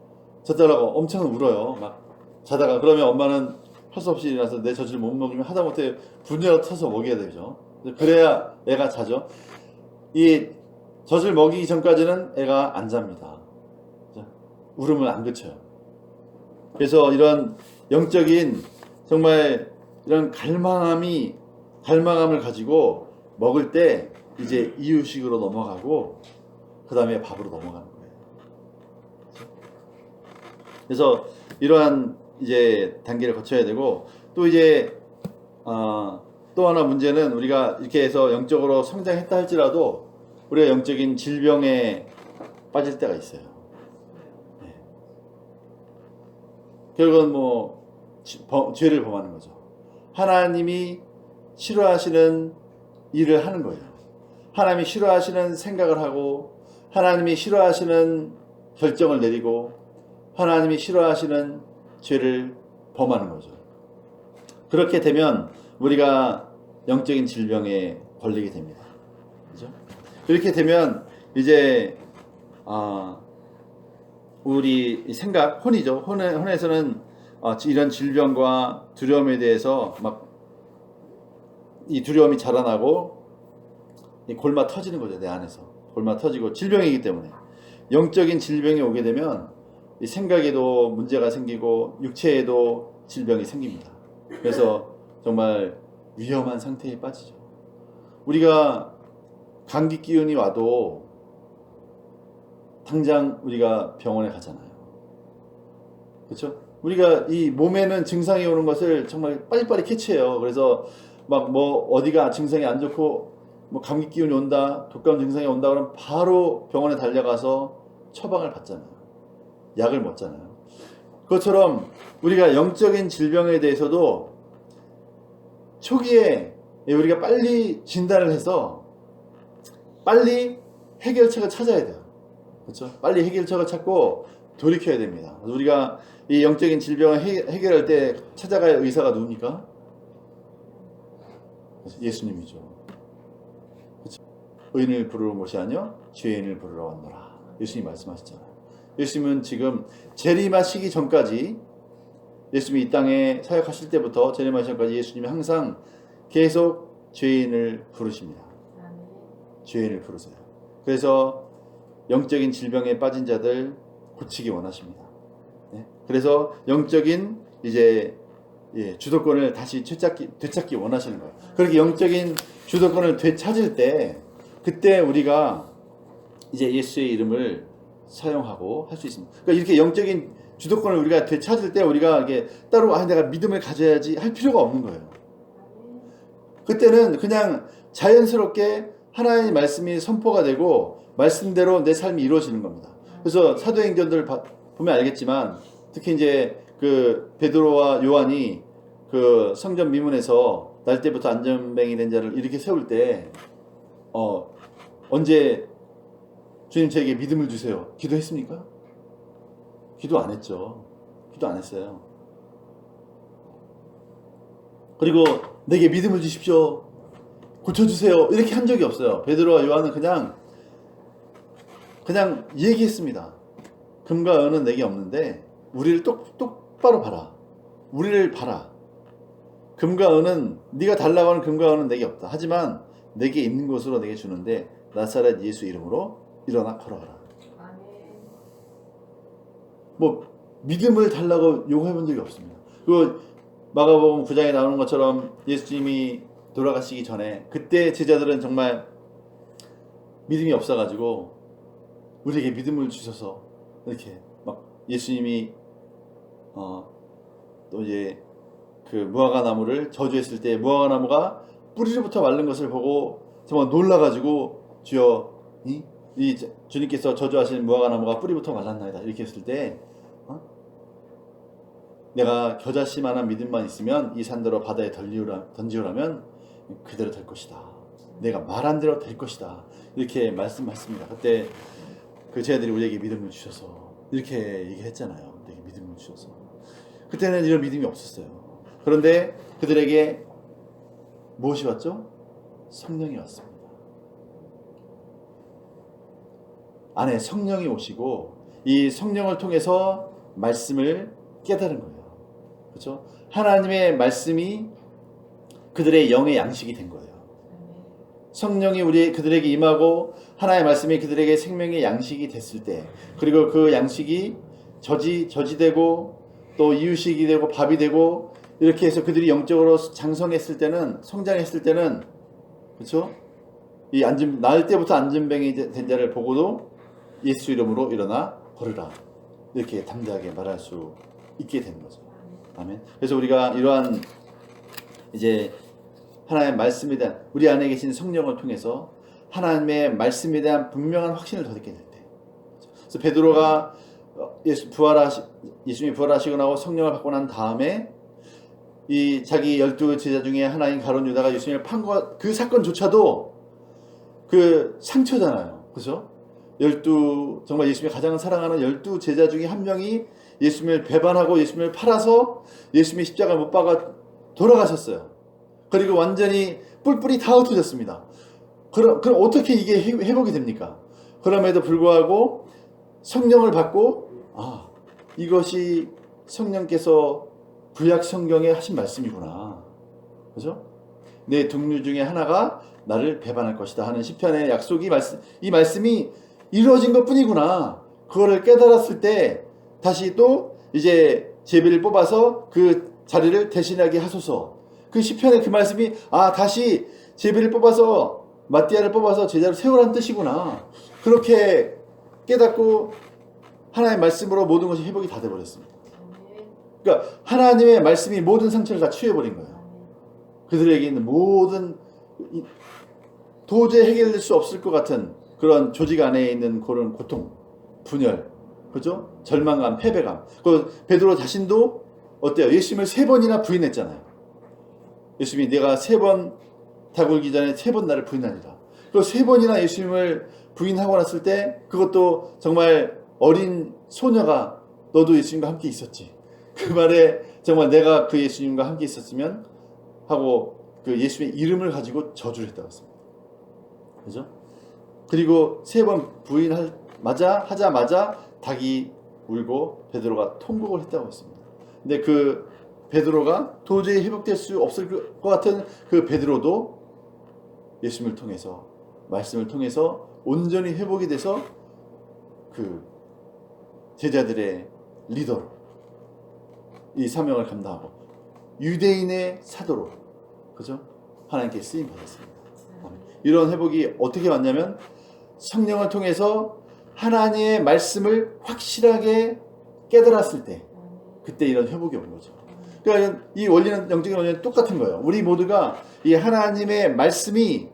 젖 달라고 엄청 울어요. 막 자다가 그러면 엄마는 할 수 없이 일어나서 내 젖을 못 먹이면 하다못해 분이라도 터서 먹여야 되죠. 그래야 애가 자죠. 이 젖을 먹이기 전까지는 애가 안 잡니다. 울음을 안 그쳐요. 그래서 이런 영적인 정말 이런 갈망함을 가지고 먹을 때 이제 이유식으로 넘어가고 그 다음에 밥으로 넘어가는 거예요. 그래서 이러한 이제 단계를 거쳐야 되고 또 이제 또 하나 문제는 우리가 이렇게 해서 영적으로 성장했다 할지라도 우리가 영적인 질병에 빠질 때가 있어요. 네. 결국은 뭐 죄를 범하는 거죠. 하나님이 싫어하시는 일을 하는 거예요. 하나님이 싫어하시는 생각을 하고 하나님이 싫어하시는 결정을 내리고 하나님이 싫어하시는 죄를 범하는 거죠. 그렇게 되면 우리가 영적인 질병에 걸리게 됩니다. 그죠? 그렇게 되면 이제 우리 생각, 혼이죠. 혼에서는 이런 질병과 두려움에 대해서 막 이 두려움이 자라나고 이 골마 터지는 거죠. 내 안에서 골마 터지고 질병이기 때문에 영적인 질병이 오게 되면 이 생각에도 문제가 생기고 육체에도 질병이 생깁니다. 그래서 정말 위험한 상태에 빠지죠. 우리가 감기 기운이 와도 당장 우리가 병원에 가잖아요. 그렇죠? 우리가 이 몸에는 증상이 오는 것을 정말 빨리빨리 캐치해요. 그래서 막 뭐 어디가 증상이 안 좋고 뭐 감기 기운이 온다, 독감 증상이 온다 그러면 바로 병원에 달려가서 처방을 받잖아요. 약을 먹잖아요. 그것처럼 우리가 영적인 질병에 대해서도 초기에 우리가 빨리 진단을 해서 빨리 해결책을 찾아야 돼요. 그렇죠? 빨리 해결책을 찾고 돌이켜야 됩니다. 그래서 우리가 이 영적인 질병을 해결할 때 찾아갈 의사가 누굽니까? 예수님이죠. 그렇죠? 의인을 부르러 것이 아니요 죄인을 부르러 왔노라. 예수님이 말씀하셨잖아요. 예수님은 지금 재림하시기 전까지 예수님이 이 땅에 사역하실 때부터 재림하시기 전까지 예수님이 항상 계속 죄인을 부르십니다. 죄인을 부르세요. 그래서 영적인 질병에 빠진 자들 고치기 원하십니다. 네? 그래서 영적인 이제 주도권을 다시 되찾기 원하시는 거예요. 그렇게 영적인 주도권을 되찾을 때 그때 우리가 이제 예수의 이름을 사용하고 할 수 있습니다. 그러니까 이렇게 영적인 주도권을 우리가 되찾을 때 우리가 이게 따로 내가 믿음을 가져야지 할 필요가 없는 거예요. 그때는 그냥 자연스럽게 하나님의 말씀이 선포가 되고 말씀대로 내 삶이 이루어지는 겁니다. 그래서 사도행전들 보면 알겠지만 특히 이제 그 베드로와 요한이 그 성전 미문에서 날 때부터 안전뱅이 된 자를 이렇게 세울 때 언제 주님 저에게 믿음을 주세요 기도했습니까? 기도 안 했죠. 기도 안 했어요. 그리고 내게 믿음을 주십시오. 고쳐주세요. 이렇게 한 적이 없어요. 베드로와 요한은 그냥 얘기했습니다. 금과 은은 내게 없는데 우리를 똑바로 봐라. 우리를 봐라. 금과 은은 네가 달라고 하는 금과 은은 내게 없다. 하지만 내게 있는 것으로 내게 주는데 나사렛 예수 이름으로 일어나 걸어가라. 뭐 믿음을 달라고 요구해 본 적이 없습니다. 그 마가복음 9장에 나오는 것처럼 예수님이 돌아가시기 전에 그때 제자들은 정말 믿음이 없어가지고 우리에게 믿음을 주셔서 이렇게 막 예수님이 또 이제 그 무화과 나무를 저주했을 때 무화과 나무가 뿌리로부터 마른 것을 보고 정말 놀라가지고 주여 이 주님께서 저주하신 무화과 나무가 뿌리부터 말랐나이다 이렇게 했을 때 내가 겨자씨만한 믿음만 있으면 이 산더러 바다에 던지우라면 그대로 될 것이다. 내가 말한 대로 될 것이다. 이렇게 말씀하십니다. 그때 그 제자들이 우리에게 믿음을 주셔서 이렇게 얘기했잖아요. 우리에게 믿음을 주셔서. 그때는 이런 믿음이 없었어요. 그런데 그들에게 무엇이 왔죠? 성령이 왔습니다. 안에 성령이 오시고 이 성령을 통해서 말씀을 깨달은 거예요. 그렇죠? 하나님의 말씀이 그들의 영의 양식이 된 거예요. 성령이 그들에게 임하고 하나님의 말씀이 그들에게 생명의 양식이 됐을 때, 그리고 그 양식이 저지되고 또 이유식이 되고 밥이 되고 이렇게 해서 그들이 영적으로 장성했을 때는, 성장했을 때는, 그렇죠? 이 나을 때부터 안전뱅이 된 자를 보고도 예수 이름으로 일어나 걸으라, 이렇게 담대하게 말할 수 있게 되는 거죠. 아멘. 그래서 우리가 이러한 이제 하나님의 말씀에 대한, 우리 안에 계신 성령을 통해서 하나님의 말씀에 대한 분명한 확신을 더 듣게 될 때, 그래서 베드로가 예수님이 부활하시고 나고 성령을 받고 난 다음에 이 자기 12 제자 중에 하나인 가룟 유다가 예수님을 판 것, 그 사건조차도 그 상처잖아요. 그죠? 정말 예수님이 가장 사랑하는 12 제자 중에 한 명이 예수님을 배반하고 예수님을 팔아서 예수님이 십자가를 못 박아 돌아가셨어요. 그리고 완전히 뿔뿔이 다 흩어졌습니다. 그럼 어떻게 이게 회복이 됩니까? 그럼에도 불구하고 성령을 받고, 이것이 성령께서 구약 성경에 하신 말씀이구나. 그죠? 내 동료 중에 하나가 나를 배반할 것이다 하는 시편의 약속이 이 말씀이 이루어진 것 뿐이구나. 그거를 깨달았을 때 다시 또 이제 제비를 뽑아서 그 자리를 대신하게 하소서. 그 시편의 그 말씀이 다시 제비를 뽑아서, 마띠아를 뽑아서 제자를 세우라는 뜻이구나. 그렇게 깨닫고 하나님의 말씀으로 모든 것이 회복이 다 돼버렸습니다. 그러니까 하나님의 말씀이 모든 상처를 다 치유해버린 거예요. 그들에게 있는 모든 도저히 해결될 수 없을 것 같은 그런 조직 안에 있는 그런 고통, 분열, 그죠? 절망감, 패배감. 그 베드로 자신도 어때요? 예수님을 3번이나 부인했잖아요. 예수님이 내가 3번 다굴기 전에 3번 나를 부인하리라. 그 3번이나 예수님을 부인하고 났을 때, 그것도 정말 어린 소녀가 너도 예수님과 함께 있었지, 그 말에 정말 내가 그 예수님과 함께 있었으면 하고 그 예수님의 이름을 가지고 저주를 했다고 했습니다. 그죠? 그리고 3번 하자마자 닭이 울고 베드로가 통곡을 했다고 했습니다. 근데 그 베드로가 도저히 회복될 수 없을 것 같은 그 베드로도 예수님을 통해서, 말씀을 통해서 온전히 회복이 돼서 그 제자들의 리더로 이 사명을 감당하고 유대인의 사도로, 그죠? 하나님께 쓰임 받았습니다. 이런 회복이 어떻게 왔냐면 성령을 통해서 하나님의 말씀을 확실하게 깨달았을 때 그때 이런 회복이 온 거죠. 그러니까 이 원리는 영적인 원리는 똑같은 거예요. 우리 모두가 이 하나님의 말씀이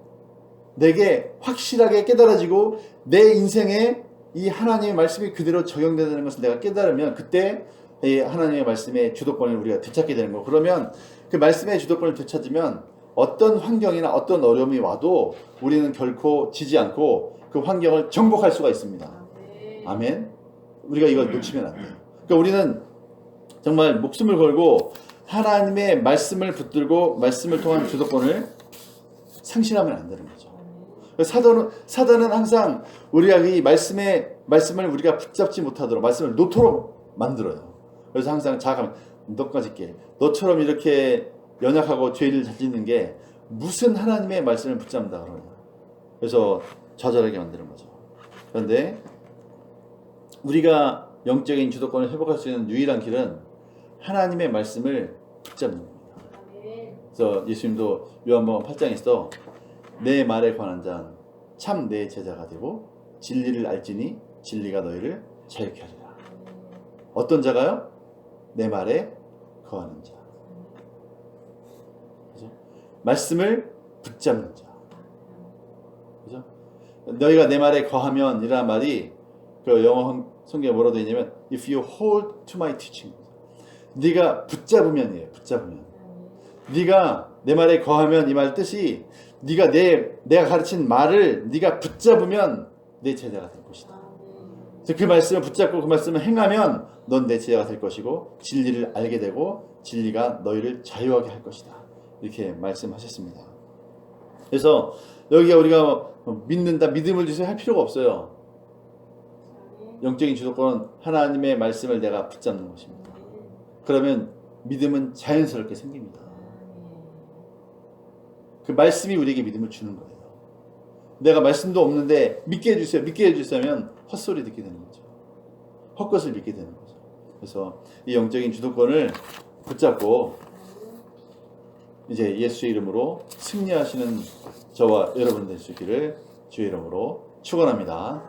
내게 확실하게 깨달아지고 내 인생에 이 하나님의 말씀이 그대로 적용된다는 것을 내가 깨달으면 그때 이 하나님의 말씀의 주도권을 우리가 되찾게 되는 거고, 그러면 그 말씀의 주도권을 되찾으면 어떤 환경이나 어떤 어려움이 와도 우리는 결코 지지 않고 그 환경을 정복할 수가 있습니다. 아멘. 우리가 이걸 놓치면 안 돼요. 그러니까 우리는 정말 목숨을 걸고 하나님의 말씀을 붙들고 말씀을 통한 주도권을 상실하면 안 되는 거죠. 사단은 항상 우리가 이 말씀을 우리가 붙잡지 못하도록 말씀을 놓도록 만들어요. 그래서 항상 자각하면 너까지 깨. 너처럼 이렇게 연약하고 죄를 잘 짓는 게 무슨 하나님의 말씀을 붙잡는다 그러냐. 그래서 좌절하게 만드는 거죠. 그런데 우리가 영적인 주도권을 회복할 수 있는 유일한 길은 하나님의 말씀을 붙잡는 겁니다. 그래서 예수님도 요한복음 8장에서 내 말에 관한 자는 참 내 제자가 되고 진리를 알지니 진리가 너희를 자유케 하리라. 어떤 자가요? 내 말에 거하는 자. 그죠? 말씀을 붙잡는 자. 그죠? 너희가 내 말에 거하면 이라는 말이 그 영어 성경에 뭐라고 되어 있냐면 if you hold to my teaching. 네가 붙잡으면이에요. 붙잡으면. 네가 내 말에 거하면 이 말 뜻이 네가 내가 가르친 말을 네가 붙잡으면 내 제자가 될 것이다. 그래서 그 말씀을 붙잡고 그 말씀을 행하면 넌 내 제자가 될 것이고 진리를 알게 되고 진리가 너희를 자유하게 할 것이다. 이렇게 말씀하셨습니다. 그래서 여기가 우리가 믿는다, 믿음을 주세요 할 필요가 없어요. 영적인 주도권은 하나님의 말씀을 내가 붙잡는 것입니다. 그러면 믿음은 자연스럽게 생깁니다. 그 말씀이 우리에게 믿음을 주는 거예요. 내가 말씀도 없는데 믿게 해주세요. 믿게 해주시면 헛소리 듣게 되는 거죠. 헛것을 믿게 되는 거죠. 그래서 이 영적인 주도권을 붙잡고 이제 예수의 이름으로 승리하시는 저와 여러분 될 수 있기를 주의 이름으로 축원합니다.